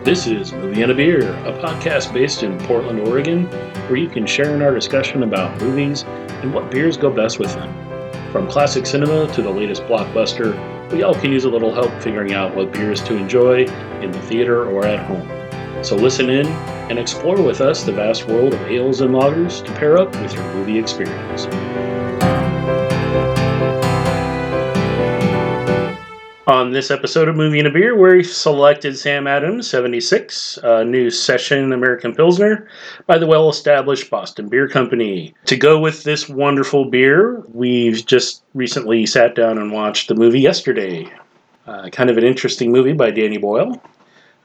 This is Movie and a Beer, a podcast based in Portland, Oregon, where you can share in our discussion about movies and what beers go best with them. From classic cinema to the latest blockbuster, we all can use a little help figuring out what beers to enjoy in the theater or at home. So listen in and explore with us the vast world of ales and lagers to pair up with your movie experience. On this episode of Movie and a Beer, we selected Sam Adams 76, a new session American Pilsner by the well-established Boston Beer Company. To go with this wonderful beer, we've just recently sat down and watched the movie Yesterday. Kind of an interesting movie by Danny Boyle.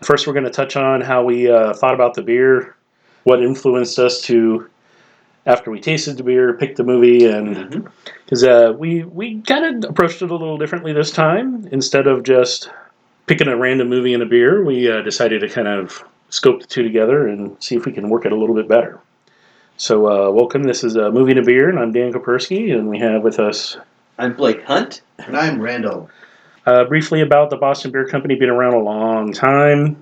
First, we're going to touch on how we thought about the beer, what influenced us to, after we tasted the beer, pick the movie, and because we kind of approached it a little differently this time. Instead of just picking a random movie and a beer, we decided to kind of scope the two together and see if we can work it a little bit better. So welcome, this is Movie and a Beer, and I'm Dan Kopersky, and we have with us... I'm Blake Hunt. And I'm Randall. Briefly about the Boston Beer Company, been around a long time.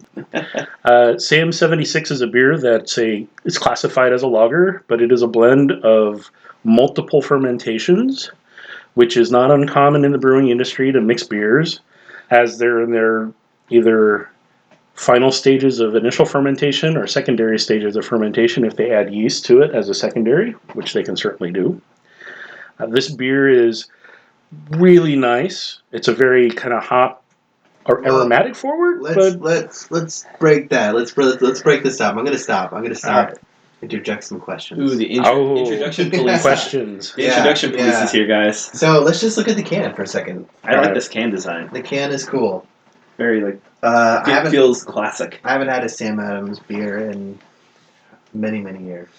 Sam 76 is a beer it's classified as a lager, but it is a blend of multiple fermentations, which is not uncommon in the brewing industry to mix beers, as they're in their either final stages of initial fermentation or secondary stages of fermentation if they add yeast to it as a secondary, which they can certainly do. This beer is really nice. It's a very kind of hop or aromatic forward. Let's break that. Let's break this up. I'm gonna stop. Right. Interject some questions. Ooh, the introduction police. Questions. The introduction police is here, guys. So let's just look at the can for a second. I like this can design. The can is cool. Very It feels classic. I haven't had a Sam Adams beer in many years.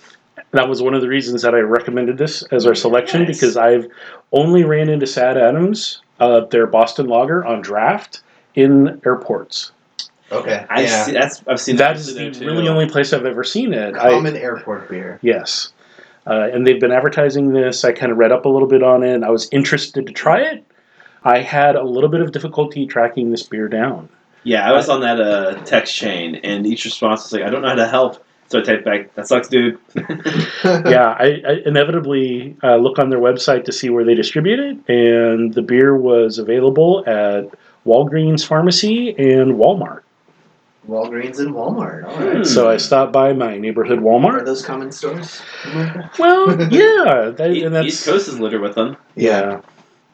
That was one of the reasons that I recommended this as our selection, Nice. because I've only ran into Sad Adams, their Boston Lager, on draft in airports. Okay. I've seen That is the really only place I've ever seen it. Common airport beer. Yes. And they've been advertising this. I kind of read up a little bit on it. I was interested to try it. I had a little bit of difficulty tracking this beer down. Yeah, I was on that text chain, and each response was like, I don't know how to help. So I typed back, that sucks, dude. Yeah, I inevitably look on their website to see where they distribute it, and the beer was available at Walgreens Pharmacy and Walmart. Walgreens and Walmart. All right. So I stopped by my neighborhood Are Walmart. those common stores? Well, yeah. East Coast is littered with them. Yeah.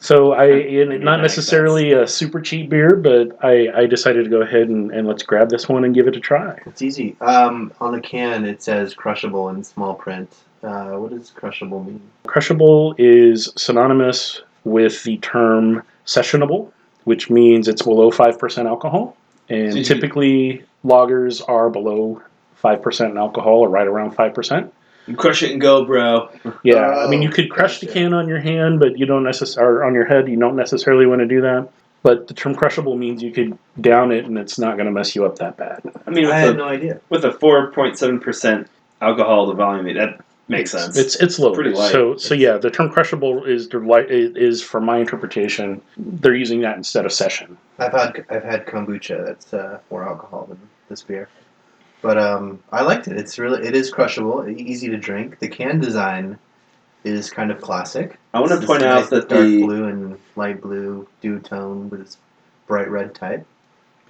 So not necessarily a super cheap beer, but I decided to go ahead and let's grab this one and give it a try. It's easy. On the can it says crushable in small print. What does crushable mean? Crushable is synonymous with the term sessionable, which means it's below 5% alcohol. And typically lagers are below 5% in alcohol or right around 5%. You crush it and go, bro. Yeah, I mean, you could crush the can on your hand, but you don't or on your head. You don't necessarily want to do that. But the term crushable means you could down it, and it's not going to mess you up that bad. I mean, I had no idea. With a 4.7% alcohol to volume, that makes sense. It's low. Pretty light. So yeah, the term crushable is, from my interpretation, they're using that instead of session. I've had kombucha that's more alcohol than this beer. But I liked it. It is crushable, easy to drink. The can design is kind of classic. I want to point out that dark blue and light blue dew tone with its bright red type.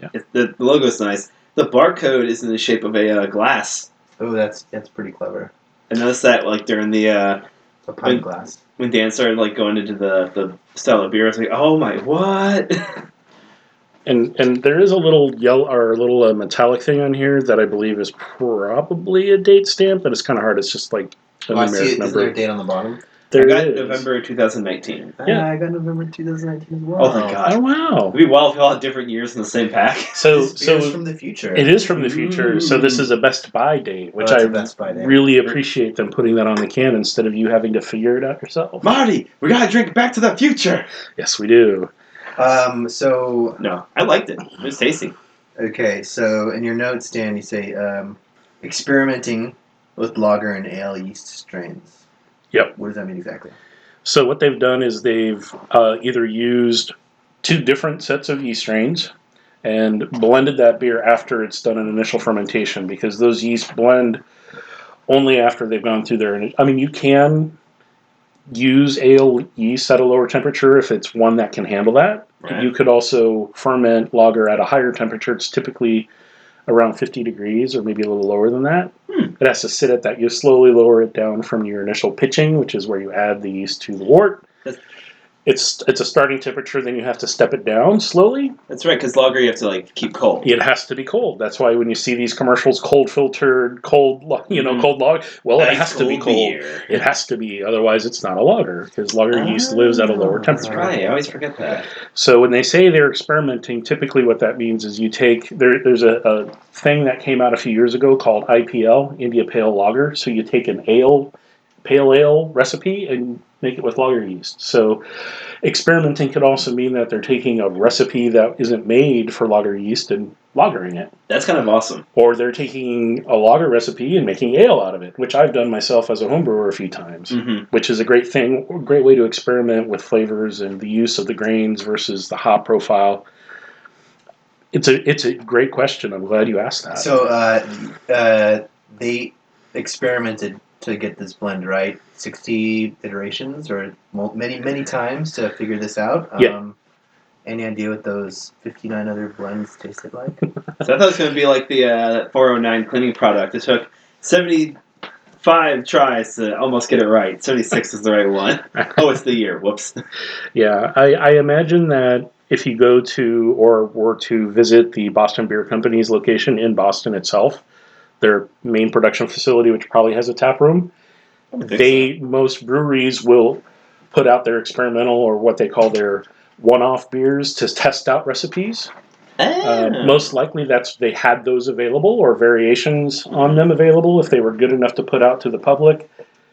Yeah. The logo's nice. The barcode is in the shape of a glass. Oh, that's pretty clever. I noticed that during the A pint glass. when Dan started going into the style of beer, I was like, oh my, what? And there is a little yellow or a little metallic thing on here that I believe is probably a date stamp, but it's kind of hard. It's just like a numeric Is number. there a date on the bottom? There I got it is. November 2019. Yeah. I got November 2019 as well. Oh my god. Oh wow! It'd be wild if we all had different years in the same pack. This beer is from the future. It is from the future. So this is a Best Buy date, which that's I a Best Buy date. really appreciate them putting that on the can instead of you having to figure it out yourself. Marty, we gotta drink Back to the Future. Yes, we do. So No, I liked it. It was tasty. okay, so in your notes, Dan, you say experimenting with lager and ale yeast strains. Yep. What does that mean exactly? So what they've done is they've either used two different sets of yeast strains and blended that beer after it's done an initial fermentation, because those yeasts blend only after they've gone through their... I mean, you can use ale yeast at a lower temperature if it's one that can handle that. Right. You could also ferment lager at a higher temperature. It's typically around 50 degrees or maybe a little lower than that. It has to sit at that. You slowly lower it down from your initial pitching, which is where you add the yeast to the wort. It's a starting temperature, then you have to step it down slowly. That's right, because lager you have to like keep cold. It has to be cold. That's why when you see these commercials, cold filtered, cold lager, well, it has to be cold. Beer. It has to be, otherwise it's not a lager, because lager yeast lives at a lower temperature. That's right. I always forget that. So when they say they're experimenting, typically what that means is you take there's a thing that came out a few years ago called IPL, India Pale Lager. So you take an pale ale recipe and make it with lager yeast. So experimenting could also mean that they're taking a recipe that isn't made for lager yeast and lagering it. That's kind of awesome. Or they're taking a lager recipe and making ale out of it, which I've done myself as a home brewer a few times, which is a great thing, a great way to experiment with flavors and the use of the grains versus the hop profile. It's a great question. I'm glad you asked that. So they experimented to get this blend right, 60 iterations or many times to figure this out. Yeah. Any idea what those 59 other blends tasted like? So I thought it was going to be like the 409 cleaning product. It took 75 tries to almost get it right. 76 is the right one. Oh, it's the year. Whoops. Yeah, I imagine that if you go to or were to visit the Boston Beer Company's location in Boston itself, their main production facility, which probably has a tap room, most breweries will put out their experimental or what they call their one-off beers to test out recipes. Most likely they had those available or variations on them available if they were good enough to put out to the public.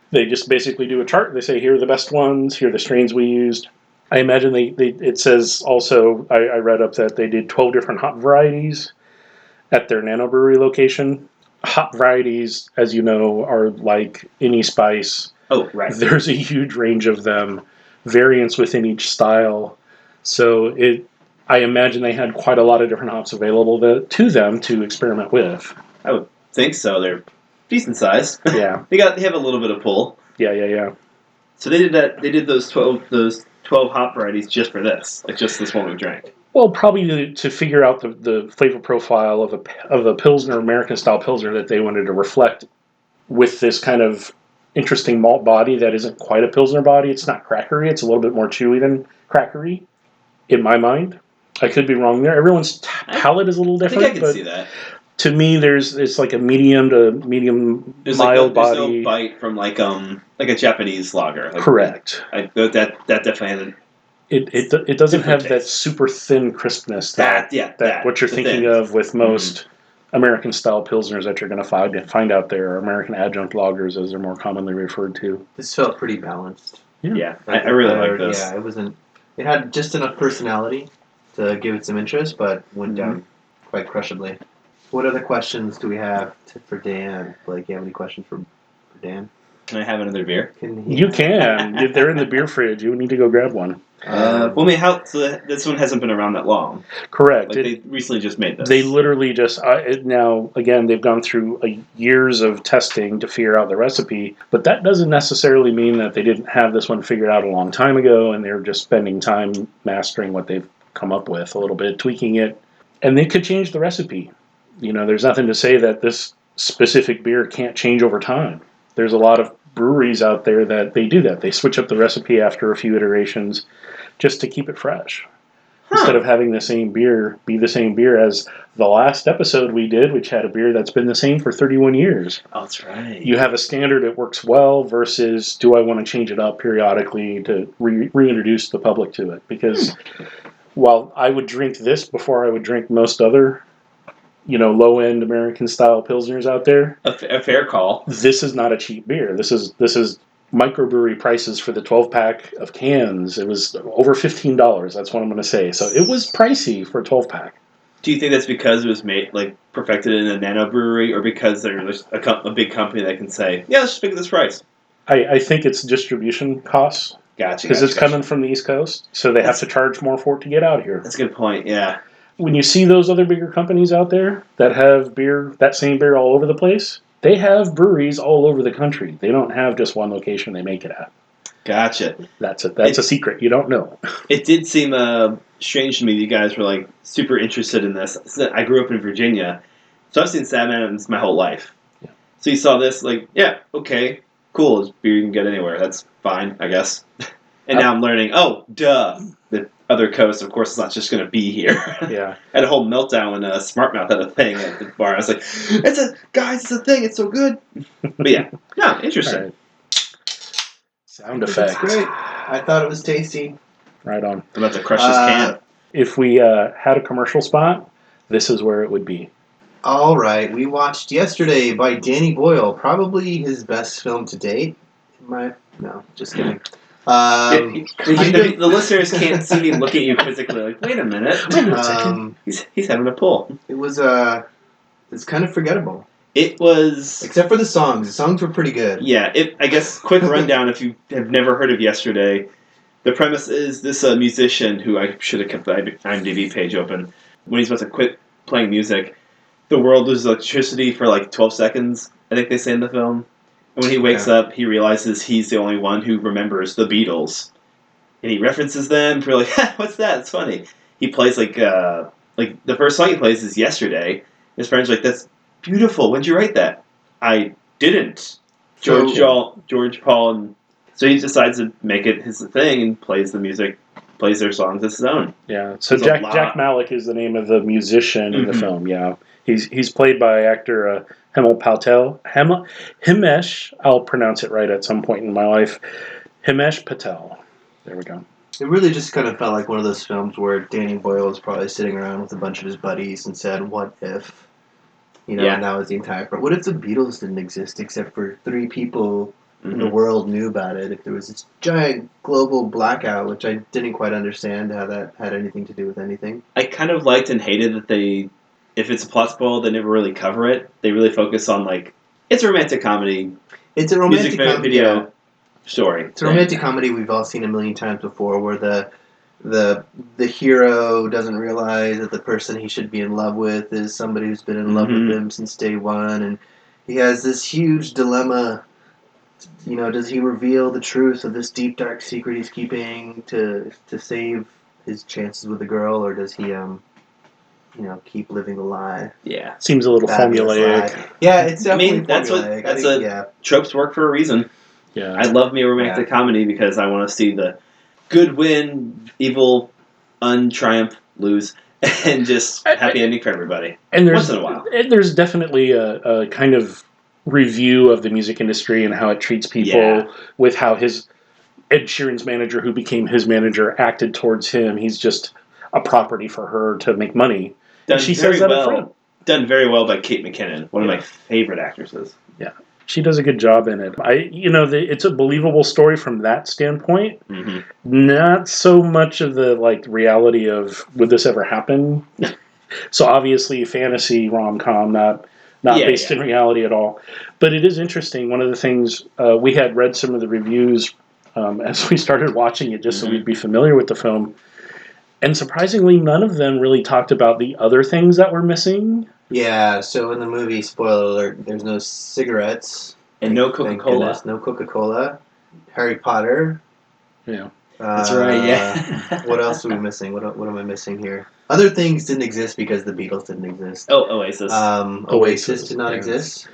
They just basically do a chart. They say, here are the best ones, here are the strains we used. I imagine it says also, I read up that they did 12 different hop varieties at their nanobrewery location. Hop varieties, as you know, are like any spice. Oh, right. There's a huge range of them, variants within each style. So I imagine they had quite a lot of different hops available to them to experiment with. I would think so. They're decent size. Yeah. They have a little bit of pull. Yeah. So they did that. They did those 12 hop varieties just for this, like just this one we drank. Well, probably to figure out the flavor profile of a Pilsner, American style Pilsner that they wanted to reflect with this kind of interesting malt body that isn't quite a Pilsner body. It's not crackery. It's a little bit more chewy than crackery, in my mind. I could be wrong there. Everyone's palate is a little different. I think I can see that. To me, it's like a medium to medium mild body. There's no bite from like a Japanese lager. Like, correct. That definitely had It doesn't have that super thin crispness that what you're thinking of with most American style Pilsners that you're going to find out there, or American adjunct lagers as they're more commonly referred to. This felt pretty balanced. Yeah, I really like this. Yeah, it had just enough personality to give it some interest, but went down quite crushably. What other questions do we have for Dan? Blake, you have any questions for Dan? Can I have another beer? You can. They're in the beer fridge. You need to go grab one. This one hasn't been around that long. Correct. They recently just made this. They literally just now again they've gone through years of testing to figure out the recipe, but that doesn't necessarily mean that they didn't have this one figured out a long time ago, and they're just spending time mastering what they've come up with a little bit, tweaking it, and they could change the recipe. There's nothing to say that this specific beer can't change over time. There's a lot of breweries out there that they do that. They switch up the recipe after a few iterations just to keep it fresh. Instead of having the same beer be the same beer as the last episode we did, which had a beer that's been the same for 31 years. Oh, that's right. You have a standard that works well versus do I want to change it up periodically to reintroduce the public to it? Because while I would drink this before I would drink most other low-end American-style Pilsners out there. A fair call. This is not a cheap beer. This is microbrewery prices for the 12-pack of cans. It was over $15. That's what I'm going to say. So it was pricey for a 12-pack. Do you think that's because it was perfected in a nano brewery, or because there's a big company that can say, yeah, let's just pick this price? I think it's distribution costs. Gotcha. Because it's coming from the East Coast, so they have to charge more for it to get out here. That's a good point, yeah. when you see those other bigger companies out there that have beer, that same beer all over the place, they have breweries all over the country. They don't have just one location they make it at. Gotcha. That's a secret. You don't know. It did seem strange to me that you guys were like super interested in this. I grew up in Virginia, so I've seen Sam Adams my whole life. Yeah. So you saw this, like, yeah, okay, cool. It's beer you can get anywhere. That's fine, I guess. And now I'm learning, oh, duh. The other coast, of course, is not just going to be here. Yeah. I had a whole meltdown when Smart Mouth had a thing at the bar. I was like, it's a thing. It's so good. But yeah, no, interesting. Right. Sound effect. That's great. I thought it was tasty. Right on. I'm about to crush this can. If we had a commercial spot, this is where it would be. All right, we watched Yesterday by Danny Boyle, probably his best film to date. No, just kidding. The listeners can't see me look at you quizzically. Like, wait a minute. He's having a pull. It was it's kind of forgettable. It was, except for the songs. The songs were pretty good. Yeah. I guess quick rundown if you have never heard of Yesterday. The premise is this musician who I should have kept the IMDb page open. When he's about to quit playing music, the world loses electricity for like 12 seconds, I think they say in the film. And when he wakes up, he realizes he's the only one who remembers the Beatles. And he references them for like, what's that? It's funny. He plays like the first song he plays is Yesterday. His friend's like, that's beautiful. When'd you write that? I didn't. George, Paul, and so he decides to make it his thing and plays the music, plays their songs as his own. Yeah. So Jack Malik is the name of the musician in the film. Yeah. He's played by actor Himesh. I'll pronounce it right at some point in my life. Himesh Patel. There we go. It really just kind of felt like one of those films where Danny Boyle was probably sitting around with a bunch of his buddies and said, "What if?" And that was the entire. What if the Beatles didn't exist except for 3 people in the world knew about it? If there was this giant global blackout, which I didn't quite understand how that had anything to do with anything. I kind of liked and hated that they, if it's a plot spoil, they never really cover it. They really focus on like, it's a romantic comedy. It's a romantic video story. It's a romantic comedy we've all seen a million times before, where the hero doesn't realize that the person he should be in love with is somebody who's been in love with him since day one, and he has this huge dilemma. Does he reveal the truth of this deep, dark secret he's keeping to save his chances with the girl, or does he, keep living the lie? Yeah, seems a little formulaic. Lie. Yeah, it's definitely formulaic. Tropes work for a reason. Yeah, I love me a romantic comedy because I want to see the good win, evil untriumph, lose, and just happy ending for everybody. And once in a while, there's definitely a kind of review of the music industry and how it treats people with how Ed Sheeran's manager, who became his manager, acted towards him. He's just a property for her to make money. She says that up front. Done very well by Kate McKinnon, one of my favorite actresses. Yeah, she does a good job in it. It's a believable story from that standpoint. Mm-hmm. Not so much of the reality of would this ever happen. So obviously, fantasy rom-com, not based in reality at all. But it is interesting. One of the things we had read some of the reviews as we started watching it, just so we'd be familiar with the film. And surprisingly, none of them really talked about the other things that were missing. Yeah, so in the movie, spoiler alert, there's no cigarettes. And no Coca-Cola. No Coca-Cola. Harry Potter. Yeah. That's right, yeah. What else are we missing? What am I missing here? Other things didn't exist because the Beatles didn't exist. Oh, Oasis. Oasis did not exist.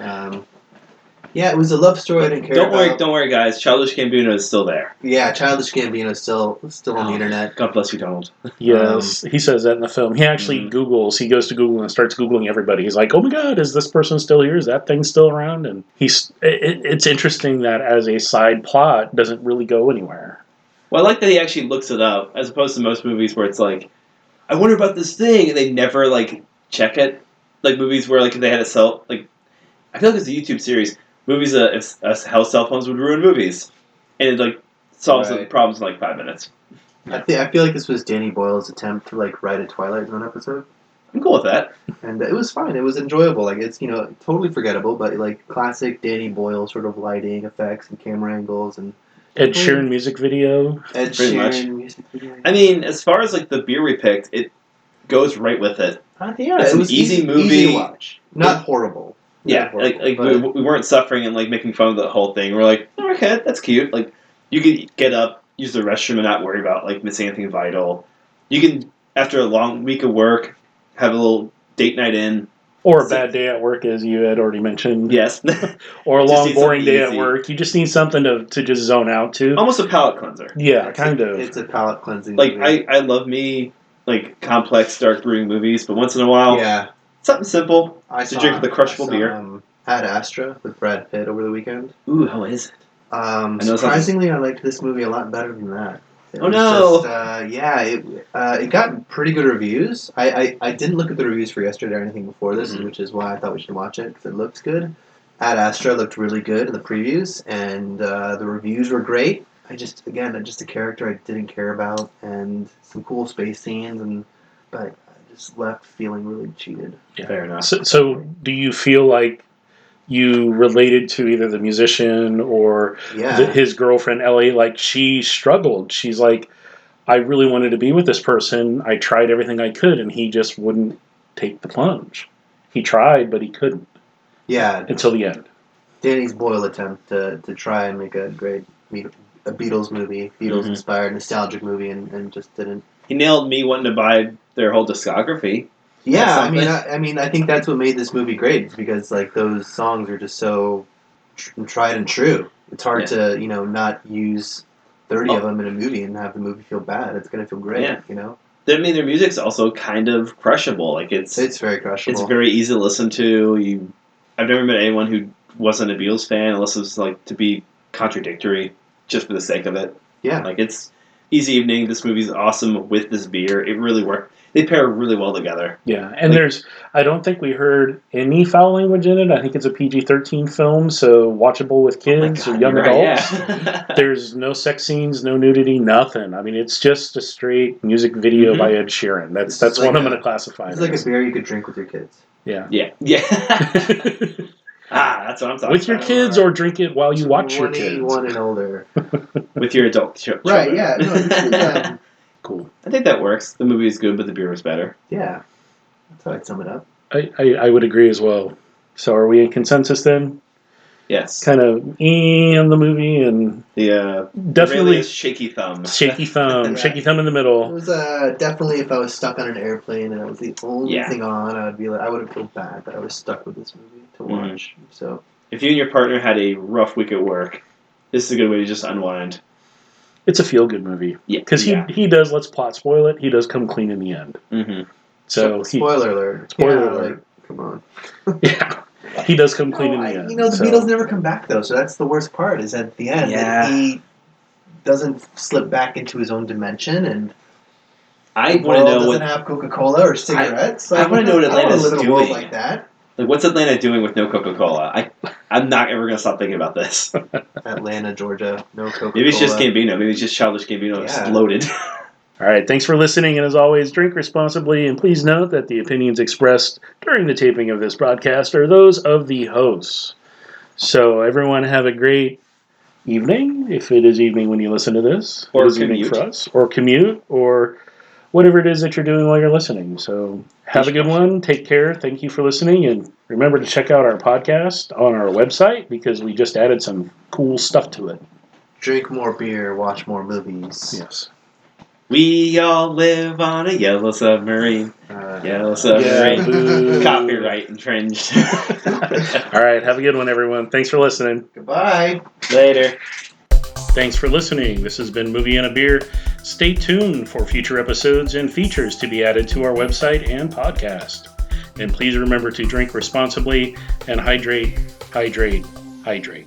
Yeah, it was a love story I didn't care about. Don't worry, guys. Childish Gambino is still there. Yeah, Childish Gambino is still on the internet. God bless you, Donald. Yes, he says that in the film. He actually he goes to Google and starts Googling everybody. He's like, oh my God, is this person still here? Is that thing still around? And it's interesting that as a side plot, doesn't really go anywhere. Well, I like that he actually looks it up, as opposed to most movies where it's like, I wonder about this thing, and they never, check it. Like, movies where, if they had a cell, I feel like it's a YouTube series. Movies, how cell phones would ruin movies. And it, solves the problems in, 5 minutes. I feel like this was Danny Boyle's attempt to, write a Twilight Zone episode. I'm cool with that. And it was fine. It was enjoyable. It's, totally forgettable, but, classic Danny Boyle sort of lighting effects and camera angles and... Ed Sheeran music video. Music video. I mean, as far as, the beer we picked, goes right with it. Yeah, It's it an was easy movie. easy to watch. Not horrible. Yeah, we weren't suffering and like making fun of the whole thing. We're like, oh, okay, that's cute. Like, you can get up, use the restroom, and not worry about like missing anything vital. You can, after a long week of work, have a little date night in. Or a bad day at work, as you had already mentioned. Yes. Or a Just long, need boring something day at easy. work. You just need something to just zone out to. Almost a palate cleanser. Yeah, kind of. It's a palate cleansing Like, movie. I love me, like, complex, dark brewing movies, but once in a while, Yeah. something simple. I to drink with a crushable beer. Ad Astra with Brad Pitt over the weekend. Ooh, how is it? Surprisingly, I liked this movie a lot better than that. It Oh, was no. Just, it got pretty good reviews. I didn't look at the reviews for yesterday or anything before this, Mhm. which is why I thought we should watch it, because it looks good. Ad Astra looked really good in the previews, and the reviews were great. Just a character I didn't care about, and some cool space scenes, but I just left feeling really cheated. Yeah. Fair enough. So do you feel like you related to either the musician or his girlfriend, Ellie? Like, she struggled. She's like, I really wanted to be with this person. I tried everything I could, and he just wouldn't take the plunge. He tried, but he couldn't. Yeah. Until the end. Danny's Boyle attempt to try and make a great a Beatles movie, Beatles-inspired nostalgic movie, and just didn't. He nailed me wanting to buy their whole discography. Yeah, I mean, I think that's what made this movie great. It's because like those songs are just so tried and true. It's hard to not use 30 of them in a movie and have the movie feel bad. It's gonna feel great. I mean, their music's also kind of crushable. Like it's very crushable. It's very easy to listen to. I've never met anyone who wasn't a Beatles fan and listens to be contradictory just for the sake of it. Yeah, like it's easy evening. This movie's awesome with this beer. It really worked. They pair really well together. Yeah, and I don't think we heard any foul language in it. I think it's a PG-13 film, so watchable with kids or young adults. Yeah. There's no sex scenes, no nudity, nothing. I mean, it's just a straight music video by Ed Sheeran. That's what I'm going to classify it as. It's like a beer you could drink with your kids. Yeah. Yeah. That's what I'm talking about. With your kids, or drink it while you watch your kids. 21 and older. With your adult children. Right, yeah. No, cool. I think that works. The movie is good, but the beer was better. Yeah. That's how I'd sum it up. I would agree as well. So are we in consensus then? Yes. Kind of on the movie, and definitely shaky thumb. Shaky thumb. Shaky thumb in the middle. It was definitely, if I was stuck on an airplane and it was the only thing on, I would feel bad that I was stuck with this movie to watch. So if you and your partner had a rough week at work, this is a good way to just unwind. It's a feel-good movie. Yeah. Because he does, let's plot spoil it, he does come clean in the end. Mm-hmm. So spoiler alert. Spoiler alert. Like, come on. Yeah. He does come clean in the end. The Beatles never come back, though, so that's the worst part, is at the end. Yeah. He doesn't slip back into his own dimension, and I want to know doesn't have Coca-Cola or cigarettes. I want to know what Atlanta's live in doing. a world like that. Like, what's Atlanta doing with no Coca-Cola? I'm not ever going to stop thinking about this. Atlanta, Georgia, no Coca-Cola. Maybe it's just Gambino. Maybe it's just Childish Gambino exploded. All right, thanks for listening, and as always, drink responsibly, and please note that the opinions expressed during the taping of this broadcast are those of the hosts. So everyone have a great evening, if it is evening when you listen to this. Or it is commute. Evening for us. Or commute, or whatever it is that you're doing while you're listening. So have a good one, take care, thank you for listening, and remember to check out our podcast on our website, because we just added some cool stuff to it. Drink more beer, watch more movies. Yes. We all live on a yellow submarine. Yellow submarine. Yeah, Copyright infringed. All right, have a good one, everyone. Thanks for listening. Goodbye. Later. Thanks for listening. This has been Movie and a Beer. Stay tuned for future episodes and features to be added to our website and podcast. And please remember to drink responsibly and hydrate, hydrate, hydrate.